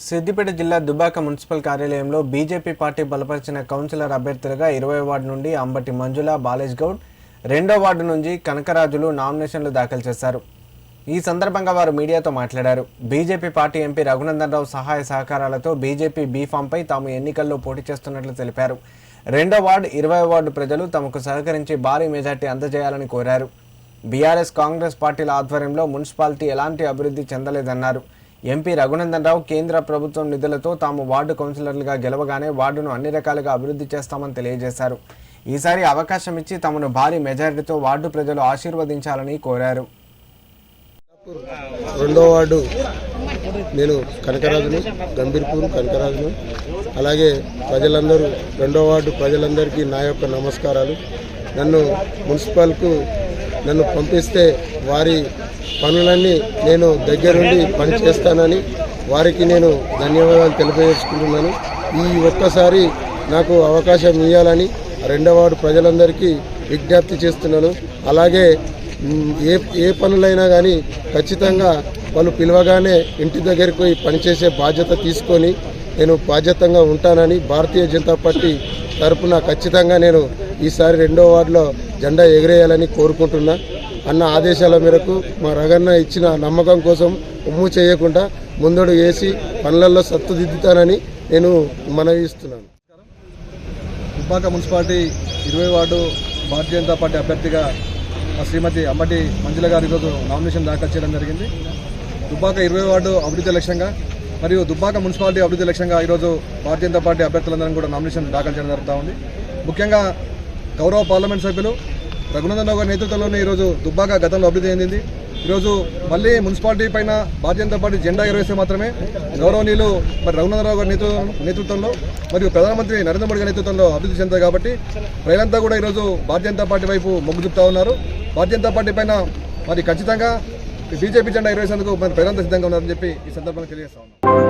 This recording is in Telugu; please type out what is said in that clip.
సిద్దిపేట జిల్లా దుబ్బాక మున్సిపల్ కార్యాలయంలో బీజేపీ పార్టీ బలపరిచిన కౌన్సిలర్ అభ్యర్థులుగా 20వ వార్డు నుండి అంబటి మంజుల బాలేష్ గౌడ్, 2వ వార్డు నుంచి కనకరాజులు నామినేషన్లు దాఖలు చేశారు. ఈ సందర్భంగా వారు మీడియాతో మాట్లాడారు. BJP party MP Raghunandan Rao సహాయ సహకారాలతో బీజేపీ బీఫామ్పై తాము ఎన్నికల్లో పోటీ చేస్తున్నట్లు తెలిపారు. 2వ వార్డు 20వ వార్డు ప్రజలు తమకు సహకరించి భారీ మెజార్టీ అందజేయాలని కోరారు. బీఆర్ఎస్ కాంగ్రెస్ పార్టీల ఆధ్వర్యంలో మున్సిపాలిటీ ఎలాంటి అభివృద్ధి చెందలేదన్నారు. ఎంపీ రఘునందన్ రావు కేంద్ర ప్రభుత్వం నిధులతో తాము వార్డు కౌన్సిలర్లుగా గెలవగానే వార్డును అన్ని రకాలుగా అభివృద్ధి చేస్తామని తెలియజేశారు. ఈసారి అవకాశం ఇచ్చి తమను భారీ మెజారిటీతో వార్డు ప్రజలు ఆశీర్వదించాలని కోరారు. 2వ వార్డు నేను కనకరాజును, గంభీర్పూర్ కనకరాజును. అలాగే ప్రజలందరూ 2వ వార్డు ప్రజలందరికీ నా యొక్క నమస్కారాలు. నన్ను మున్సిపల్కు పంపిస్తే వారి పనులన్నీ నేను దగ్గరుండి పనిచేస్తానని వారికి నేను ధన్యవాదాలు తెలియజేసుకుంటున్నాను. ఈ ఒక్కసారి నాకు అవకాశం ఇవ్వాలని 2వ వార్డు ప్రజలందరికీ విజ్ఞప్తి చేస్తున్నాను. అలాగే ఏ పనులైనా కానీ ఖచ్చితంగా వాళ్ళు పిలవగానే ఇంటి దగ్గరికి పోయి పనిచేసే బాధ్యత తీసుకొని నేను బాధ్యతంగా ఉంటానని భారతీయ జనతా పార్టీ తరఫున ఖచ్చితంగా నేను ఈసారి 2వ వార్డులో జెండా ఎగిరేయాలని కోరుకుంటున్నా. అన్న ఆదేశాల మేరకు మా రగన్న ఇచ్చిన నమ్మకం కోసం ఉమ్ము చేయకుండా ముందడు వేసి పనులలో సత్తుదిద్దుతానని నేను మనవి ఇస్తున్నాను. Dubbaka municipality 20వ ward Bharatiya Janata party అభ్యర్థిగా శ్రీమతి అంబటి మంజుల గారు ఈరోజు నామినేషన్ దాఖలు చేయడం జరిగింది. దుబ్బాక 20వ వార్డు అభివృద్ధి లక్ష్యంగా మరియు దుబ్బాక మున్సిపాలిటీ అభివృద్ధి లక్ష్యంగా ఈరోజు భారతీయ జనతా పార్టీ అభ్యర్థులందరం కూడా నామినేషన్ దాఖలు చేయడం జరుగుతూ ఉంది. ముఖ్యంగా గౌరవ పార్లమెంట్ సభ్యులు రఘునందన్ రావు గారి నేతృత్వంలోనే ఈరోజు దుబ్బాక గతంలో అభివృద్ధి చెందింది. ఈరోజు మళ్ళీ మున్సిపాలిటీ పైన భారతీయ జనతా పార్టీ జెండా ఎగరేస్తే మాత్రమే గౌరవనీయులు రఘునందన్ రావు గారి నేతృత్వంలో మరియు ప్రధానమంత్రి నరేంద్ర మోడీ గారి నేతృత్వంలో అభివృద్ధి చెందారు. కాబట్టి ప్రజలంతా కూడా ఈరోజు భారతీయ జనతా పార్టీ వైపు మొగ్గు చూపుతా ఉన్నారు. భారతీయ జనతా పార్టీ పైన మరి ఖచ్చితంగా బీజేపీ జెండా ఎగరేసేందుకు మరి ప్రజలంతా సిద్ధంగా ఉన్నారని చెప్పి ఈ సందర్భంగా తెలియజేస్తా ఉన్నాం.